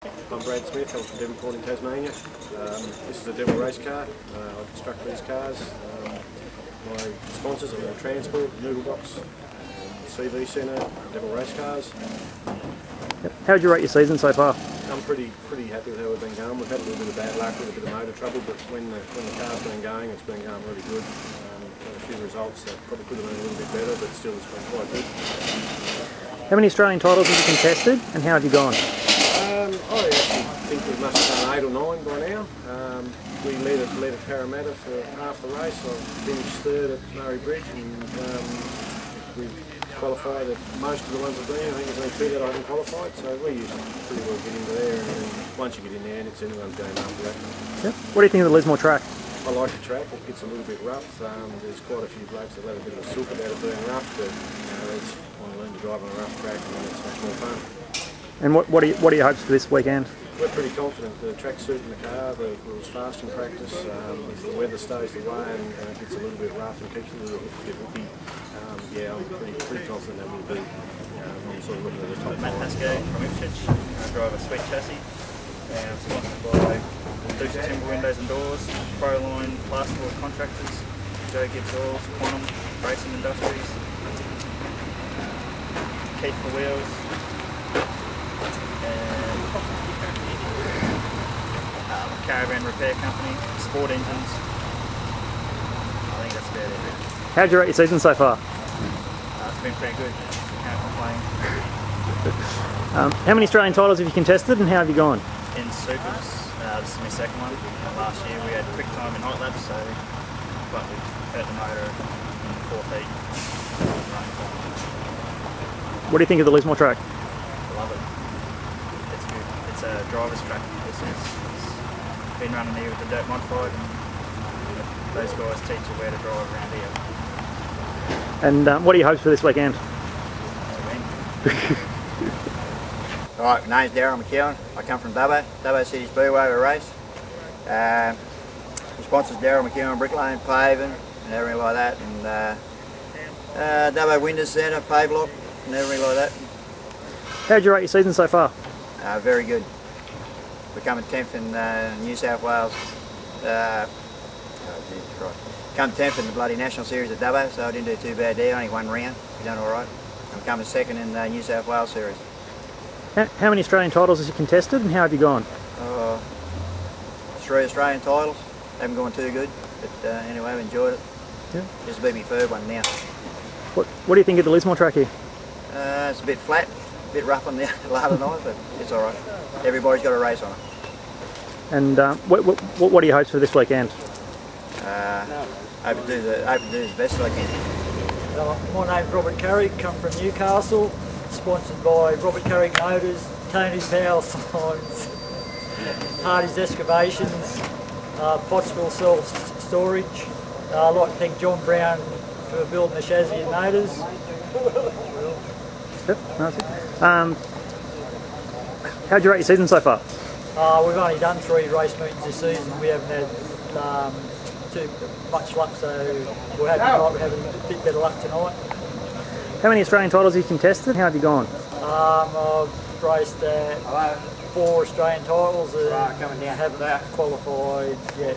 I'm Brad Smith, I'm from Devonport in Tasmania. This is a Devil race car. I construct these cars. My sponsors are Transport, Noodle Box, CV Centre, Devil race cars. Yep. How would you rate your season so far? I'm pretty happy with how we've been going. We've had a little bit of bad luck with a bit of motor trouble, but when the car's been going, it's been going really good. Had a few results that probably could have been a little bit better, but still it's been quite good. How many Australian titles have you contested and how have you gone? I actually think we must have done 8 or 9 by now. We led at Parramatta for half the race. I finished third at Murray Bridge, and we qualified at most of the ones I've been. I think there's only 2 that I haven't qualified, so we usually pretty well get into there, and then once you get in there, it's anyone's game after that. Yep. What do you think of the Lismore track? I like the track. It gets a little bit rough. There's quite a few blokes that have a bit of a sook about it being rough, but they just want to learn to drive on a rough track, and then it's much more fun. And what are your hopes for this weekend? We're pretty confident. The track's suiting the car. It was fast in practice. If the weather stays the way and it gets a little bit rough and keeps it a little bit whippy, yeah, I'm pretty confident that we'll be. I'm sort of looking at the top 5. Pascoe from Ipswich. I drive a sweet chassis. I'm sponsored by Deuce Timber Windows and Doors, Proline Plasterboard Contractors, Joe Gibbs Oils, Quantum Racing Industries, Keith for Wheels, and Caravan Repair Company, Sport Engines. I think that's about it. How'd you rate your season so far? It's been pretty good. Can't complain. How many Australian titles have you contested and how have you gone? In supers, this is my second one. Last year we had quick time in hot laps, but we hurt the motor in the 4th heat. What do you think of the Lismore track? I love it. It's good. It's a driver's track. It's been running here with the dirt modified, and those guys teach you where to drive around here. And what are your hopes for this weekend? To win. Alright, my name's Darrell McKeown. I come from Dubbo City Speedway to race. The sponsors Darrell McKeown, Brick Lane, Paving and everything like that, and Dubbo Windows Centre, Pave Lock and everything like that. How'd you rate your season so far? Very good. We're coming 10th in New South Wales. Come 10th in the bloody National Series at Dubbo, so I didn't do too bad there, only 1 round. We done alright. I'm coming 2nd in the New South Wales Series. How many Australian titles have you contested and how have you gone? 3 Australian titles. Haven't gone too good, but anyway, I've enjoyed it. Yeah. This will be my 3rd one now. What do you think of the Lismore track here? It's a bit flat, a bit rough on the later night, but it's alright. Everybody's got a race on it. And what are your hopes for this weekend? Hope to do the best I can. My name's Robert Carrig, come from Newcastle, sponsored by Robert Carrig Motors, Tony's Power Signs, Hardy's Excavations, Pottsville Self Storage. I'd like to thank John Brown for building the chassis and motors. Yep, that's it. How'd you rate your season so far? We've only done 3 race meetings this season. We haven't had too much luck, so we're having a bit better luck tonight. How many Australian titles have you contested? How have you gone? I've raced 4 Australian titles and haven't qualified yet,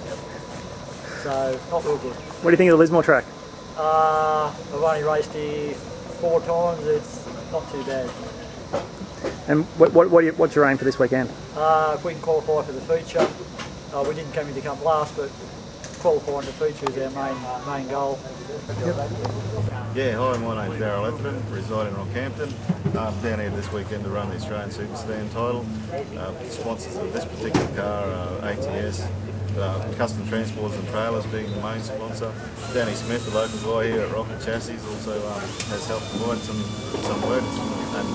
so not real good. What do you think of the Lismore track? I've only raced here 4 times, it's not too bad. And what's your aim for this weekend? If we can qualify for the feature, we didn't come in to come last, but qualifying the feature is our main goal. Yeah, hi, my name's Darrell, Etherden, reside in Rockhampton. I'm down here this weekend to run the Australian Super Sedan title. Sponsors of this particular car are ATS, Custom Transports and Trailers being the main sponsor. Danny Smith, the local guy here at Rocket Chassis, also has helped provide some work and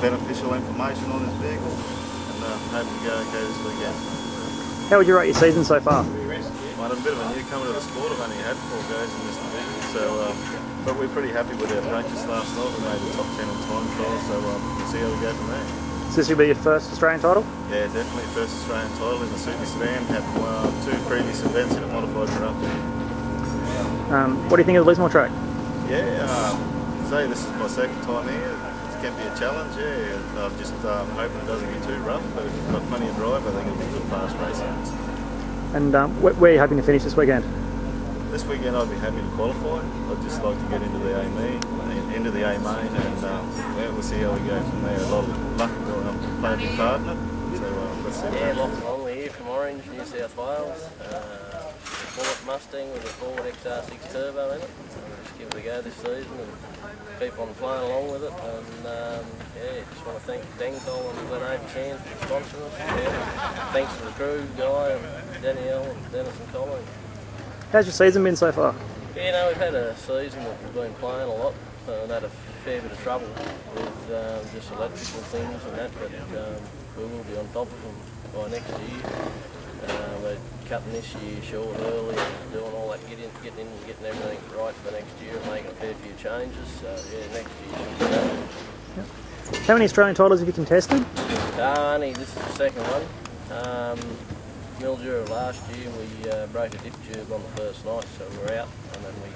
beneficial information on his vehicle, and hope to go okay this weekend. How would you rate your season so far? I'm a bit of a newcomer to the sport. I've only had 4 goes in this division, so but we're pretty happy with our practice last night. We made the top 10 in time trials, so we'll see how we go from there. So this will be your first Australian title? Yeah, definitely first Australian title in the Super Sedan. Had 2 previous events in a modified production. What do you think of the Lismore track? Yeah, say this is my 2nd time here. It's can be a challenge, yeah. I'm just hoping it doesn't get too rough, but if you've got plenty of drive, I think it'll be good fast racing. And where are you hoping to finish this weekend? This weekend I'd be happy to qualify. I'd just like to get into the A main, and yeah, we'll see how we go from there. A lot of luck will play a big part in it, so let's see. Yeah, Lachlan Onley here from Orange, New South Wales. Bullet Mustang with a Ford XR6 turbo in it. Just give it a go this season and keep on playing along with it. And yeah, just want to thank Dengtol and Glen Chan for sponsoring us. Yeah. Thanks to the crew, Guy and Danielle and Dennis and Colleen. How's your season been so far? Yeah, no, we've had a season that we've been playing a lot. And had a fair bit of trouble with just electrical things and that, but we will be on top of them by next year. We're cutting this year short early and doing all that, getting everything right for next year and making a fair few changes. So yeah, next year should be better. Yep. How many Australian titles have you contested? Only this is the second one. Mildura last year we broke a dip tube on the first night, so we were out, and then we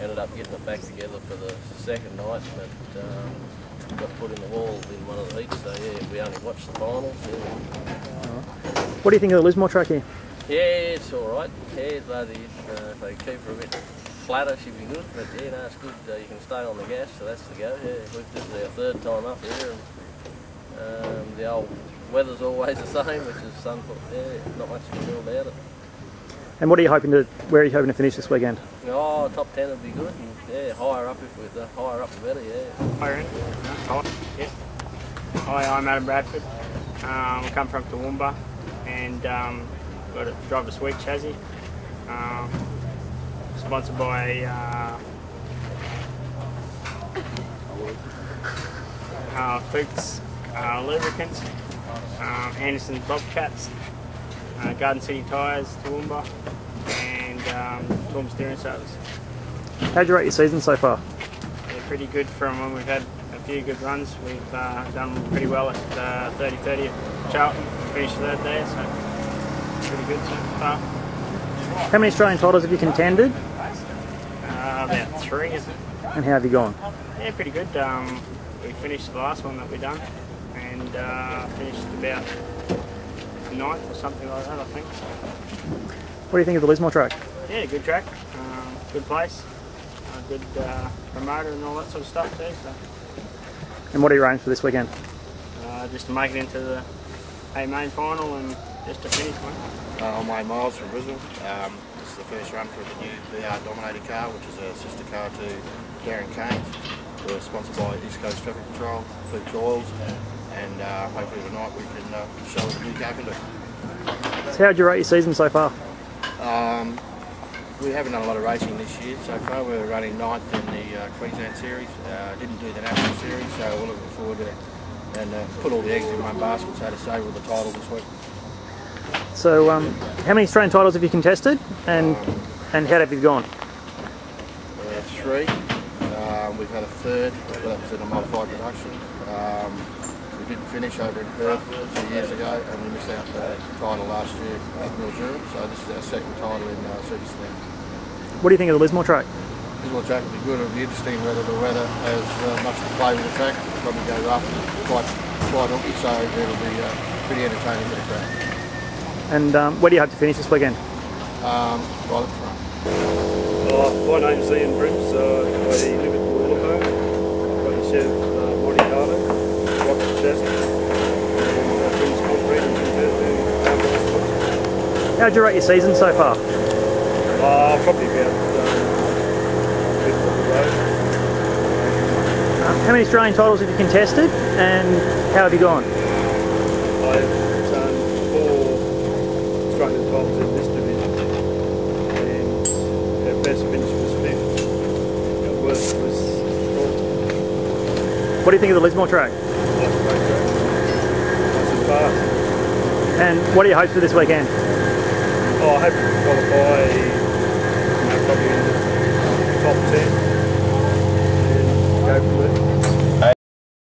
ended up getting it back together for the second night, but got put in the wall in one of the heats, so yeah, we only watched the finals. Yeah. What do you think of the Lismore track here? Yeah, it's alright. Yeah, bloody, if they keep her a bit flatter, she'd be good, but yeah, no, it's good. You can stay on the gas, so that's the go. Yeah, this is our third time up here, and the old weather's always the same, which is yeah, not much to do about it. And where are you hoping to finish this weekend? Oh, top 10 would be good, and yeah, higher up the better, yeah. Higher in? Yeah. Hi, I'm Adam Bradford. I come from Toowoomba and got to drive a sweet chassis. Sponsored by Fuchs Lubricants, Anderson's Bobcats, Garden City Tyres, Toowoomba, and Toowoomba Steering Service. How'd you rate your season so far? Yeah, pretty good from when we've had a few good runs. We've done pretty well at 30-30 at Charlton, finished third there, so pretty good so far. How many Australian titles have you contended? About 3, isn't it? And how have you gone? Yeah, pretty good. We finished the last one that we done, and finished about 9th or something like that, I think. What do you think of the Lismore track? Yeah, good track, good place, good promoter and all that sort of stuff too. So. And what are your aims for this weekend? Just to make it into the A main final and just to finish one. I'm Wayne Miles from Brisbane. This is the first run for the new VR Dominator car, which is a sister car to Darren Kane's. We're sponsored by East Coast Traffic Control, Fuchs Oils, and hopefully tonight we can show what the new car can do. So how'd you rate your season so far? We haven't done a lot of racing this year so far. We're running 9th in the Queensland Series. Didn't do the National Series, so we're looking forward to and put all the eggs in one basket, so to say, with the title this week. So how many Australian titles have you contested, and how have you gone? 3. We've had a third, but that was in a modified production. We didn't finish over in Perth 2 years ago, and we missed out the title last year at Mildura, so this is our second title in Super Sedan. What do you think of the Lismore track? Lismore track will be good. It'll be interesting whether the weather has much to play with the track. It'll probably go rough, quite hooky, so it'll be pretty entertaining for the crowd. And where do you hope to finish this weekend? Right at the front. My name's Ian Brims. I live at Wollongong. I've got a Chev Monte Carlo, rocket chassis, and Brims concrete and converted to. How'd you rate your season so far? Probably about fifth of the road. How many Australian titles have you contested, and how have you gone? I've done 4 Australian titles in this division, and our best finish was 5th. Our worst was 4th. What do you think of the Lismore track? That's a great track. Nice and fast. And what are your hopes for this weekend? I hope to qualify probably in the top 10 and go from there.